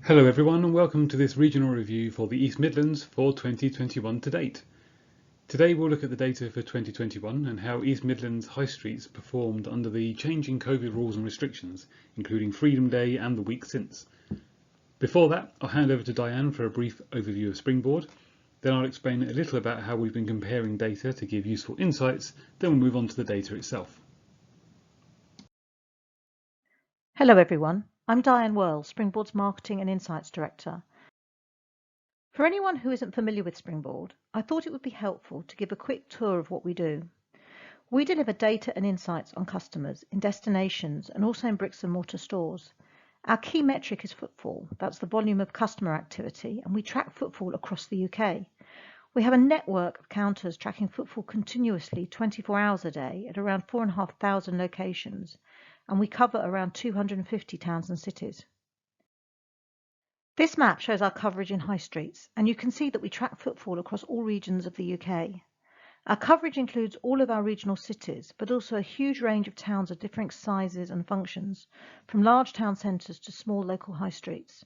Hello everyone and welcome to this regional review for the East Midlands for 2021 to date. Today we'll look at the data for 2021 and how East Midlands high streets performed under the changing COVID rules and restrictions, including Freedom Day and the week since. Before that, I'll hand over to Diane for a brief overview of Springboard. Then I'll explain a little about how we've been comparing data to give useful insights. Then we'll move on to the data itself. Hello everyone, I'm Diane Worrell, Springboard's Marketing and Insights Director. For anyone who isn't familiar with Springboard, I thought it would be helpful to give a quick tour of what we do. We deliver data and insights on customers in destinations and also in bricks and mortar stores. Our key metric is footfall, that's the volume of customer activity, and we track footfall across the UK. We have a network of counters tracking footfall continuously 24 hours a day at around 4,500 locations, and we cover around 250 towns and cities. This map shows our coverage in high streets, and you can see that we track footfall across all regions of the UK. Our coverage includes all of our regional cities, but also a huge range of towns of different sizes and functions, from large town centres to small local high streets.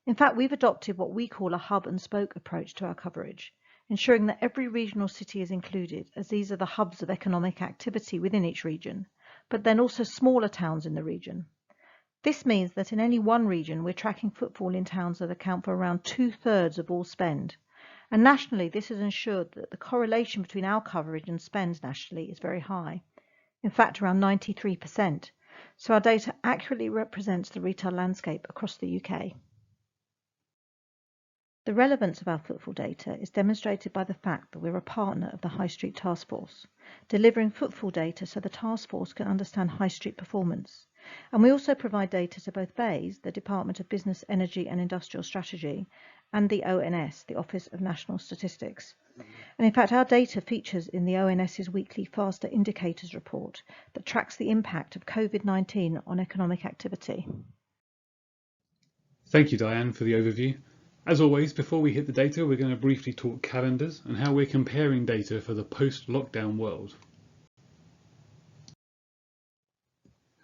In fact, we've adopted what we call a hub and spoke approach to our coverage, ensuring that every regional city is included, as these are the hubs of economic activity within each region, but then also smaller towns in the region. This means that in any one region, we're tracking footfall in towns that account for around 2/3 of all spend. And nationally, this has ensured that the correlation between our coverage and spend nationally is very high. In fact, around 93%. So our data accurately represents the retail landscape across the UK. The relevance of our footfall data is demonstrated by the fact that we're a partner of the High Street Task Force, delivering footfall data so the task force can understand high street performance. And we also provide data to both BEIS, the Department of Business, Energy and Industrial Strategy, and the ONS, the Office of National Statistics. And in fact, our data features in the ONS's weekly Faster Indicators report that tracks the impact of COVID-19 on economic activity. Thank you, Diane, for the overview. As always, before we hit the data, we're going to briefly talk calendars and how we're comparing data for the post-lockdown world.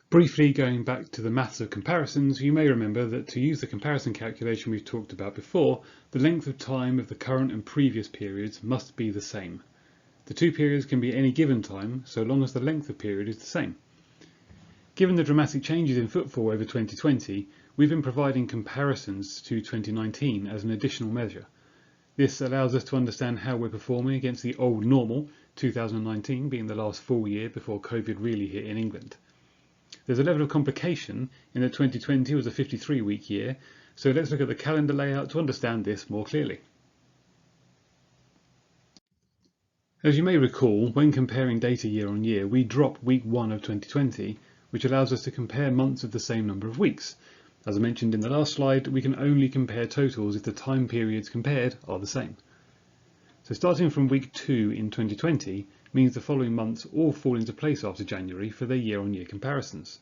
Briefly going back to the maths of comparisons, you may remember that to use the comparison calculation we've talked about before, the length of time of the current and previous periods must be the same. The two periods can be any given time, so long as the length of period is the same. Given the dramatic changes in footfall over 2020, we've been providing comparisons to 2019 as an additional measure. This allows us to understand how we're performing against the old normal, 2019 being the last full year before COVID really hit in England. There's a level of complication in that 2020 was a 53-week year, so let's look at the calendar layout to understand this more clearly. As you may recall, when comparing data year on year, we drop week 1 of 2020, which allows us to compare months of the same number of weeks. As I mentioned in the last slide, we can only compare totals if the time periods compared are the same. So starting from week 2 in 2020 means the following months all fall into place after January for their year-on-year comparisons.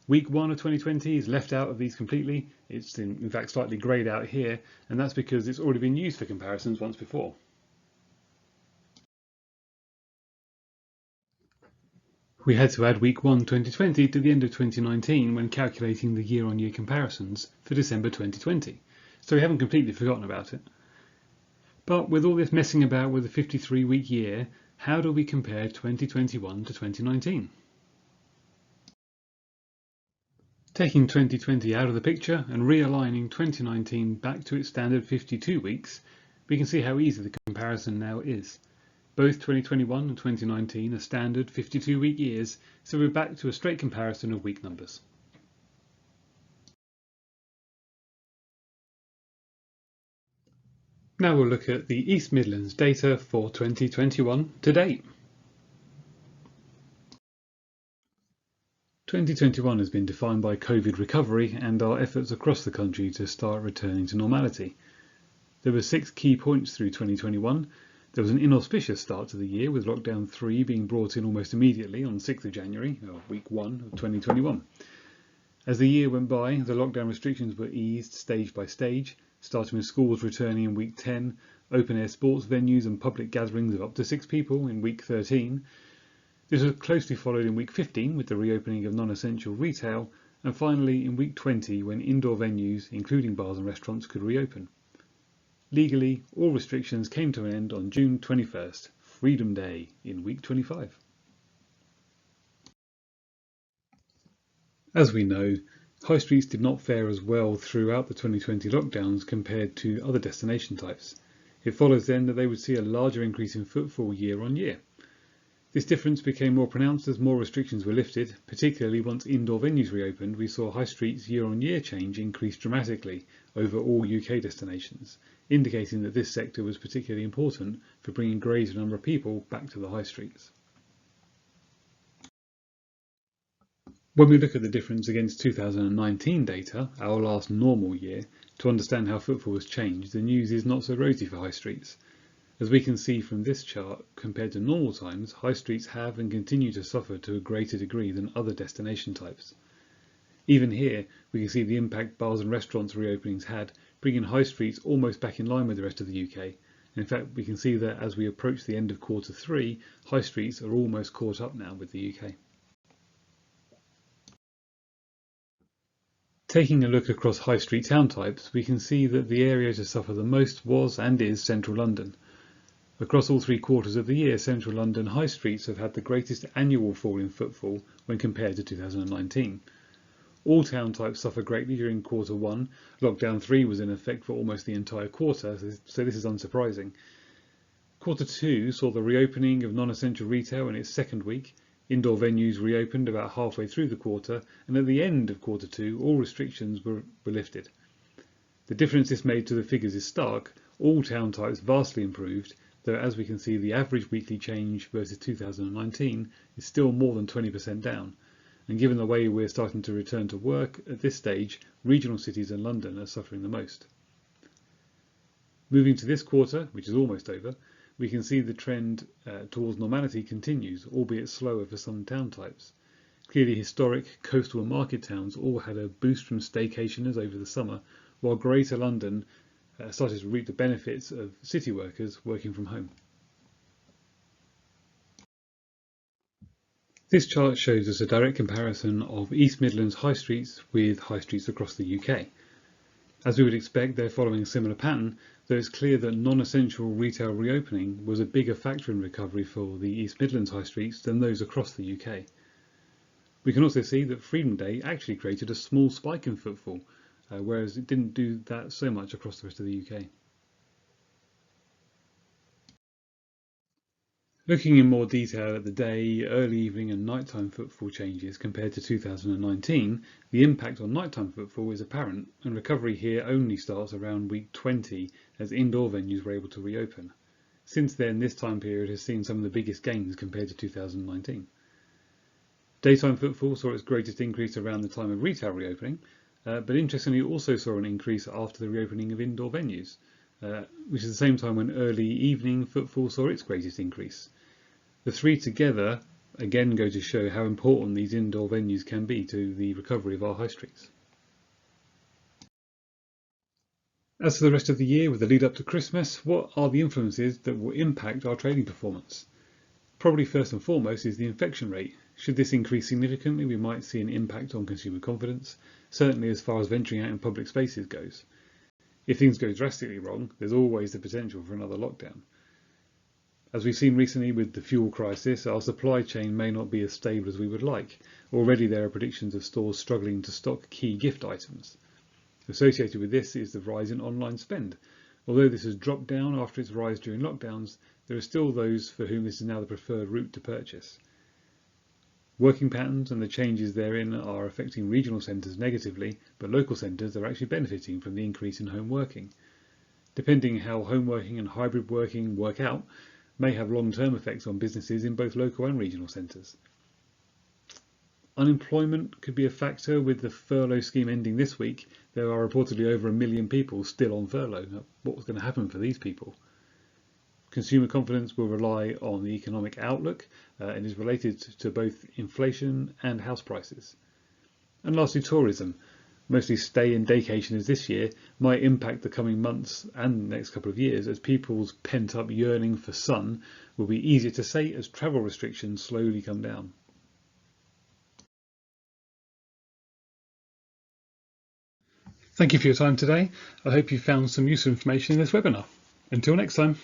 Week 1 of 2020 is left out of these completely. It's in fact slightly greyed out here, and that's because it's already been used for comparisons once before. We had to add week 1 2020 to the end of 2019 when calculating the year-on-year comparisons for December 2020, so we haven't completely forgotten about it. But with all this messing about with the 53-week year, how do we compare 2021 to 2019? Taking 2020 out of the picture and realigning 2019 back to its standard 52 weeks, we can see how easy the comparison now is. Both 2021 and 2019 are standard 52-week years, so we're back to a straight comparison of week numbers. Now we'll look at the East Midlands data for 2021 to date. 2021 has been defined by COVID recovery and our efforts across the country to start returning to normality. There were 6 key points through 2021. There was an inauspicious start to the year, with lockdown 3 being brought in almost immediately on 6th of January, or week 1 of 2021. As the year went by, the lockdown restrictions were eased stage by stage, starting with schools returning in week 10, open-air sports venues and public gatherings of up to 6 people in week 13. This was closely followed in week 15 with the reopening of non-essential retail, and finally in week 20 when indoor venues, including bars and restaurants, could reopen. Legally, all restrictions came to an end on June 21st, Freedom Day, in week 25. As we know, high streets did not fare as well throughout the 2020 lockdowns compared to other destination types. It follows then that they would see a larger increase in footfall year on year. This difference became more pronounced as more restrictions were lifted, particularly once indoor venues reopened. We saw high streets year-on-year change increase dramatically over all UK destinations, indicating that this sector was particularly important for bringing a greater number of people back to the high streets. When we look at the difference against 2019 data, our last normal year, to understand how footfall has changed, the news is not so rosy for high streets. As we can see from this chart, compared to normal times, high streets have and continue to suffer to a greater degree than other destination types. Even here, we can see the impact bars and restaurants reopenings had, bringing high streets almost back in line with the rest of the UK. In fact, we can see that as we approach the end of quarter 3, high streets are almost caught up now with the UK. Taking a look across high street town types, we can see that the area to suffer the most was and is central London. Across all 3 quarters of the year, central London high streets have had the greatest annual fall in footfall when compared to 2019. All town types suffered greatly during quarter 1. Lockdown 3 was in effect for almost the entire quarter, so this is unsurprising. Quarter 2 saw the reopening of non-essential retail in its second week. Indoor venues reopened about halfway through the quarter, and at the end of quarter 2, all restrictions were lifted. The difference this made to the figures is stark. All town types vastly improved, though as we can see the average weekly change versus 2019 is still more than 20% down, and given the way we're starting to return to work at this stage, regional cities and London are suffering the most. Moving to this quarter, which is almost over, we can see the trend towards normality continues, albeit slower for some town types. Clearly historic coastal and market towns all had a boost from staycationers over the summer, while Greater London started to reap the benefits of city workers working from home. This chart shows us a direct comparison of East Midlands high streets with high streets across the UK. As we would expect, they're following a similar pattern, though it's clear that non-essential retail reopening was a bigger factor in recovery for the East Midlands high streets than those across the UK. We can also see that Freedom Day actually created a small spike in footfall, whereas it didn't do that so much across the rest of the UK. Looking in more detail at the day, early evening and nighttime footfall changes compared to 2019, the impact on nighttime footfall is apparent, and recovery here only starts around week 20 as indoor venues were able to reopen. Since then, this time period has seen some of the biggest gains compared to 2019. Daytime footfall saw its greatest increase around the time of retail reopening, but interestingly also saw an increase after the reopening of indoor venues, which is the same time when early evening footfall saw its greatest increase. The 3 together again go to show how important these indoor venues can be to the recovery of our high streets. As for the rest of the year, with the lead up to Christmas, what are the influences that will impact our trading performance? Probably first and foremost is the infection rate. Should this increase significantly, we might see an impact on consumer confidence, certainly as far as venturing out in public spaces goes. If things go drastically wrong, there's always the potential for another lockdown. As we've seen recently with the fuel crisis, our supply chain may not be as stable as we would like. Already there are predictions of stores struggling to stock key gift items. Associated with this is the rise in online spend. Although this has dropped down after its rise during lockdowns, there are still those for whom this is now the preferred route to purchase. Working patterns and the changes therein are affecting regional centres negatively, but local centres are actually benefiting from the increase in home working. Depending how home working and hybrid working work out, may have long-term effects on businesses in both local and regional centres. Unemployment could be a factor. With the furlough scheme ending this week, there are reportedly over 1 million people still on furlough. What's going to happen for these people? Consumer confidence will rely on the economic outlook and is related to both inflation and house prices. And lastly, tourism. Mostly stay and daycationers this year might impact the coming months and the next couple of years, as people's pent-up yearning for sun will be easier to sate as travel restrictions slowly come down. Thank you for your time today. I hope you found some useful information in this webinar. Until next time.